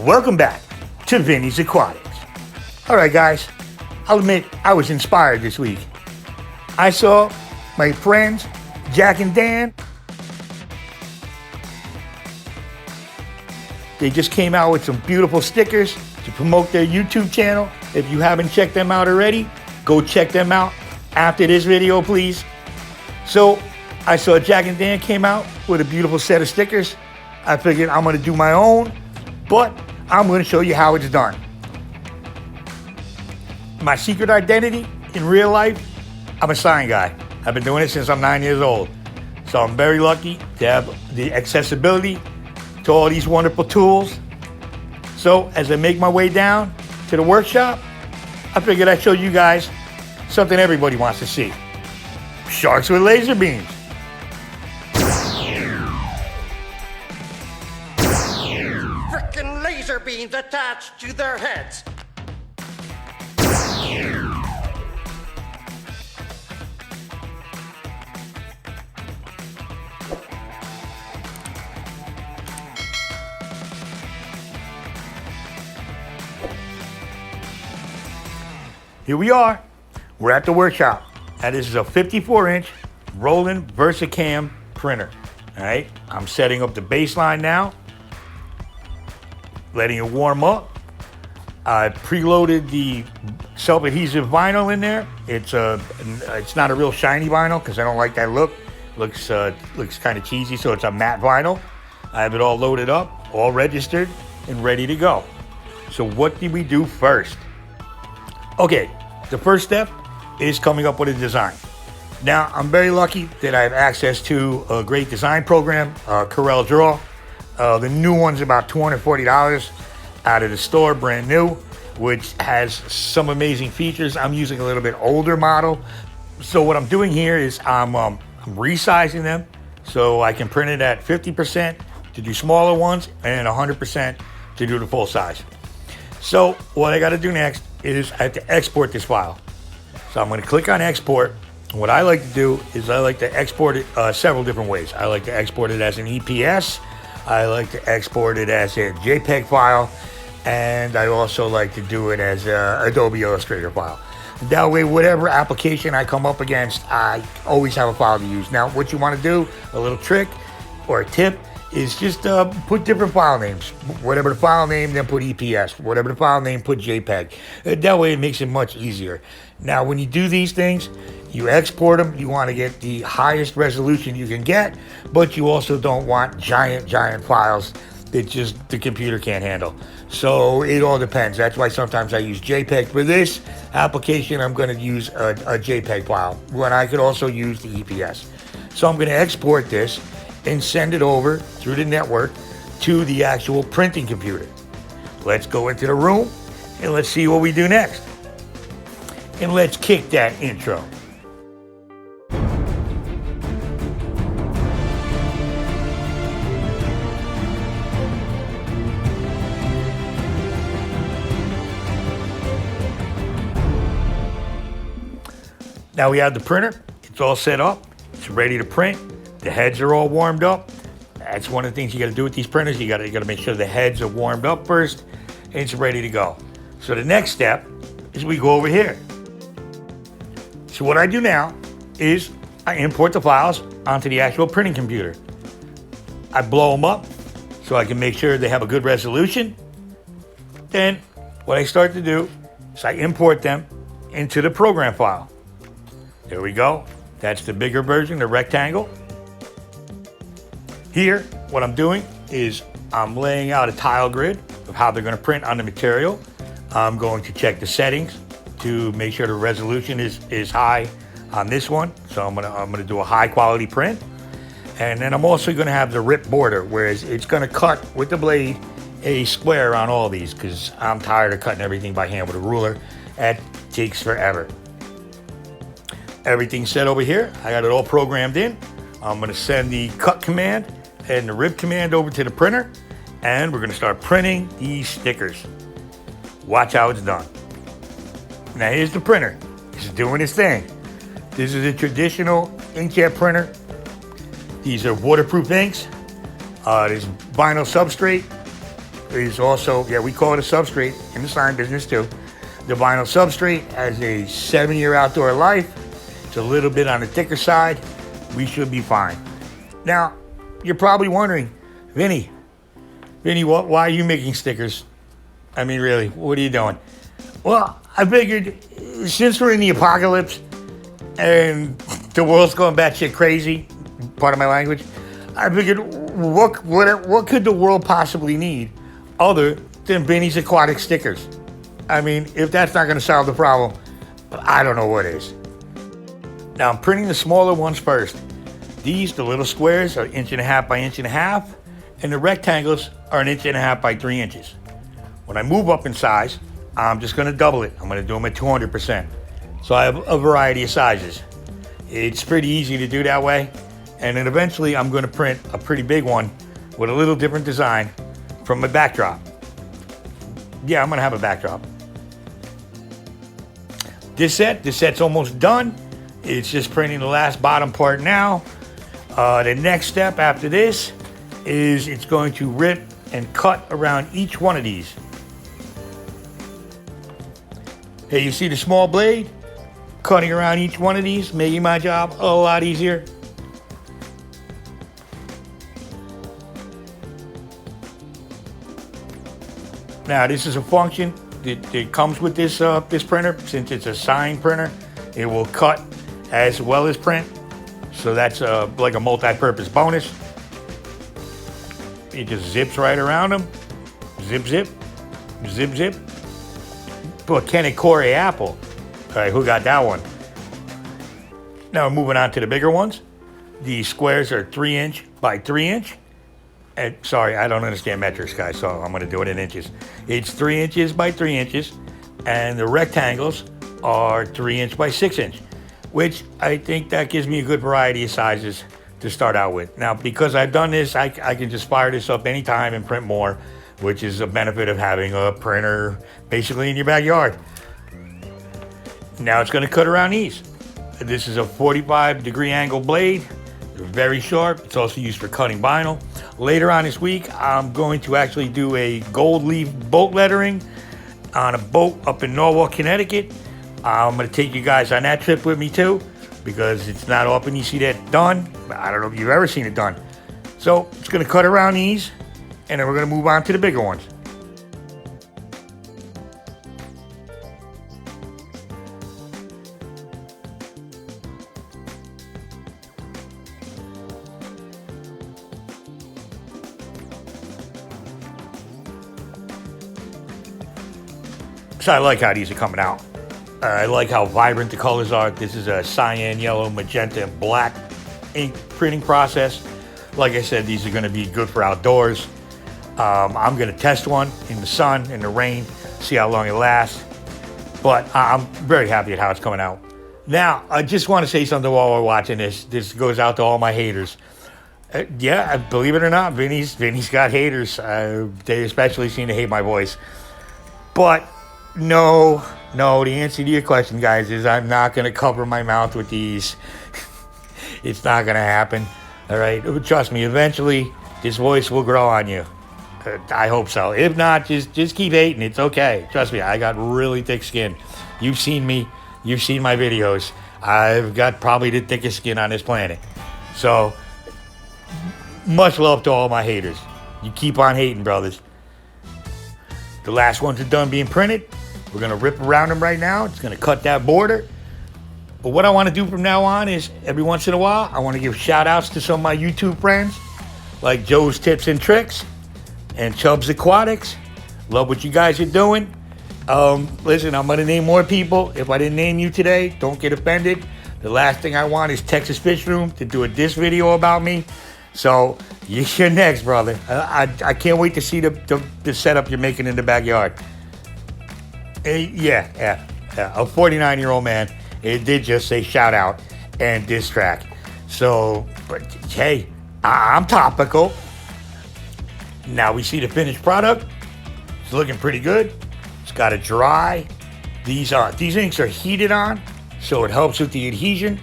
Welcome back to Vinnysaquatics. All right, guys, I'll admit I was inspired this week. I saw my friends, Jack and Dan. They just came out with some beautiful stickers to promote their YouTube channel. If you haven't checked them out already, go check them out after this video, please. So I saw Jack and Dan came out with a beautiful set of stickers. I figured I'm gonna do my own, but I'm gonna show you how it's done. My secret identity in real life, I'm a sign guy. I've been doing it since I'm 9 years old. So I'm very lucky to have the accessibility to all these wonderful tools. So as I make my way down to the workshop, I figured I'd show you guys something everybody wants to see. Sharks with laser beams. Frickin' laser beams attached to their heads. Here we are. We're at the workshop. Now this is a 54-inch Roland Versa Camm printer. All right, I'm setting up the baseline now, letting it warm up. I preloaded the self-adhesive vinyl in there. It's not a real shiny vinyl because I don't like that look. Looks kind of cheesy, so it's a matte vinyl. I have it all loaded up, all registered, and ready to go. So what did we do first? Okay, the first step is coming up with a design. Now, I'm very lucky that I have access to a great design program, Corel Draw. The new one's about $240 out of the store, brand new, which has some amazing features. I'm using a little bit older model. So what I'm doing here is I'm resizing them so I can print it at 50% to do smaller ones and 100% to do the full size. So what I got to do next is I have to export this file. So I'm going to click on export. What I like to do is I like to export it several different ways. I like to export it as an EPS. I like to export it as a JPEG file. And I also like to do it as a Adobe Illustrator file. That way, whatever application I come up against, I always have a file to use. Now, what you want to do, a little trick or a tip, is just put different file names. Whatever the file name, then put EPS. Whatever the file name, put JPEG. That way it makes it much easier. Now, when you do these things, you export them. You want to get the highest resolution you can get, but you also don't want giant files that just the computer can't handle. So it all depends. That's why sometimes I use JPEG. For this application, I'm going to use a JPEG file, when I could also use the EPS. So I'm going to export this and send it over through the network to the actual printing computer. Let's go into the room and let's see what we do next. And let's kick that intro. Now we have the printer. It's all set up. It's ready to print. The heads are all warmed up. That's one of the things you got to do with these printers. You got to make sure the heads are warmed up first, and it's ready to go. So the next step is we go over here. So what I do now is I import the files onto the actual printing computer. I blow them up so I can make sure they have a good resolution. Then what I start to do is I import them into the program file. There we go. That's the bigger version, the rectangle. Here, what I'm doing is I'm laying out a tile grid of how they're going to print on the material. I'm going to check the settings to make sure the resolution is high on this one. So I'm gonna do a high quality print. And then I'm also going to have the rip border, whereas it's going to cut with the blade a square on all these, because I'm tired of cutting everything by hand with a ruler. That takes forever. Everything's set over here. I got it all programmed in. I'm going to send the cut command and the rip command over to the printer, and we're going to start printing these stickers. Watch how it's done. Now here's the printer. It's doing its thing. This is a traditional inkjet printer. These are waterproof inks. There's vinyl substrate. is also, yeah, we call it a substrate in the sign business too. The vinyl substrate has a 7-year outdoor life. It's a little bit on the thicker side. We should be fine. Now, you're probably wondering, Vinny, why are you making stickers? I mean, really, what are you doing? Well, I figured since we're in the apocalypse and the world's going batshit crazy, pardon my language, I figured what could the world possibly need other than Vinnysaquatics stickers? I mean, if that's not going to solve the problem, I don't know what is. Now, I'm printing the smaller ones first. These, the little squares, are 1.5 inches by 1.5 inches, and the rectangles are 1.5 inches by 3 inches. When I move up in size, I'm just going to double it. I'm going to do them at 200%. So I have a variety of sizes. It's pretty easy to do that way. And then eventually I'm going to print a pretty big one with a little different design from my backdrop. Yeah, I'm going to have a backdrop. This set's almost done. It's just printing the last bottom part now. The next step after this is it's going to rip and cut around each one of these. Hey, you see the small blade? Cutting around each one of these, making my job a lot easier. Now, this is a function that comes with this printer. Since it's a sign printer, it will cut as well as print. So that's like a multi-purpose bonus. It just zips right around them. Zip, zip, zip, zip. But Kenny Corey apple. All right, who got that one? Now moving on to the bigger ones. The squares are 3 inch by 3 inch. And sorry, I don't understand metrics, guys, so I'm going to do it in inches. It's 3 inches by 3 inches, and the rectangles are 3 inch by 6 inch, which I think that gives me a good variety of sizes to start out with. Now, because I've done this, I can just fire this up anytime and print more, which is a benefit of having a printer basically in your backyard. Now it's going to cut around these. This is a 45-degree angle blade. They're very sharp. It's also used for cutting vinyl. Later on this week, I'm going to actually do a gold leaf boat lettering on a boat up in Norwalk, Connecticut. I'm going to take you guys on that trip with me too, because it's not often you see that done. I don't know if you've ever seen it done. So it's going to cut around these, and then we're going to move on to the bigger ones. So I like how these are coming out. I like how vibrant the colors are. This is a cyan, yellow, magenta, and black ink printing process. Like I said, these are going to be good for outdoors. I'm going to test one in the sun, in the rain, see how long it lasts. But I'm very happy at how it's coming out. Now, I just want to say something while we're watching this. This goes out to all my haters. Yeah, believe it or not, Vinny's got haters. They especially seem to hate my voice. But no, the answer to your question, guys, is I'm not going to cover my mouth with these. It's not going to happen. All right? Trust me, eventually, this voice will grow on you. I hope so. If not, just keep hating. It's okay. Trust me, I got really thick skin. You've seen me. You've seen my videos. I've got probably the thickest skin on this planet. So, much love to all my haters. You keep on hating, brothers. The last ones are done being printed. We're going to rip around them right now. It's going to cut that border. But what I want to do from now on is, every once in a while, I want to give shout-outs to some of my YouTube friends, like Joe's Tips and Tricks and Chubb's Aquatics. Love what you guys are doing. Listen, I'm going to name more people. If I didn't name you today, don't get offended. The last thing I want is Texas Fish Room to do a diss video about me. So, you're next, brother. I can't wait to see the setup you're making in the backyard. Yeah. A 49-year-old man. It did just say shout out and diss track. So, but hey, I'm topical. Now we see the finished product. It's looking pretty good. It's got to dry. These inks are heated on, so it helps with the adhesion.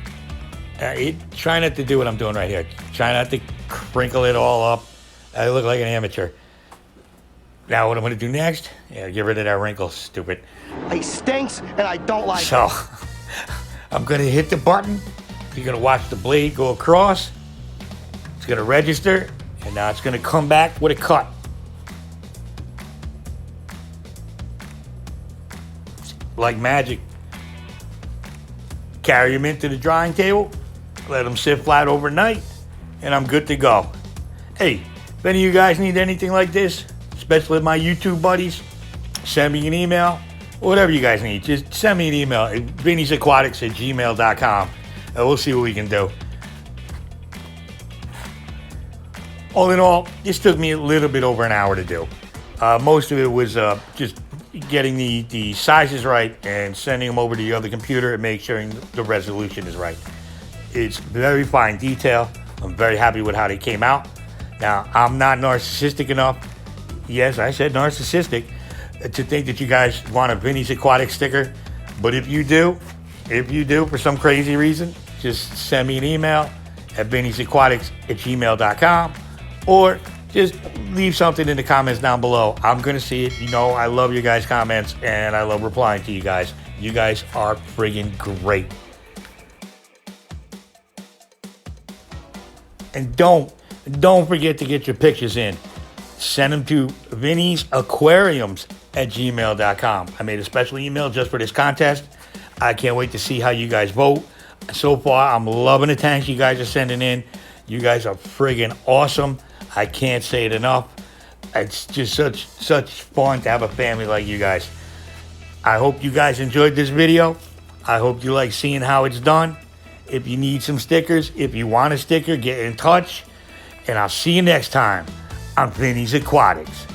Try not to do what I'm doing right here. Try not to crinkle it all up. I look like an amateur. Now what I'm gonna do next, yeah, get rid of that wrinkle, stupid. He stinks, and I don't like So, I'm gonna hit the button. You're gonna watch the blade go across. It's gonna register, and now it's gonna come back with a cut. Like magic. Carry them into the drying table, let them sit flat overnight, and I'm good to go. Hey, if any of you guys need anything like this, especially my YouTube buddies, send me an email. Whatever you guys need, just send me an email at Vinnysaquatics@gmail.com, and we'll see what we can do. All in all, this took me a little bit over an hour to do. Most of it was just getting the sizes right and sending them over to the other computer and make sure the resolution is right. It's very fine detail. I'm very happy with how they came out. Now, I'm not narcissistic enough, yes, I said narcissistic, to think that you guys want a Vinnysaquatics sticker. But if you do, for some crazy reason, just send me an email at Vinnysaquatics@gmail.com, or just leave something in the comments down below. I'm gonna see it. You know, I love your guys' comments, and I love replying to you guys. You guys are friggin' great. And don't forget to get your pictures in. Send them to Vinnysaquariums@gmail.com. I made a special email just for this contest. I can't wait to see how you guys vote. So far, I'm loving the tanks you guys are sending in. You guys are friggin' awesome. I can't say it enough. It's just such fun to have a family like you guys. I hope you guys enjoyed this video. I hope you like seeing how it's done. If you need some stickers, if you want a sticker, get in touch. And I'll see you next time on Vinnysaquatics.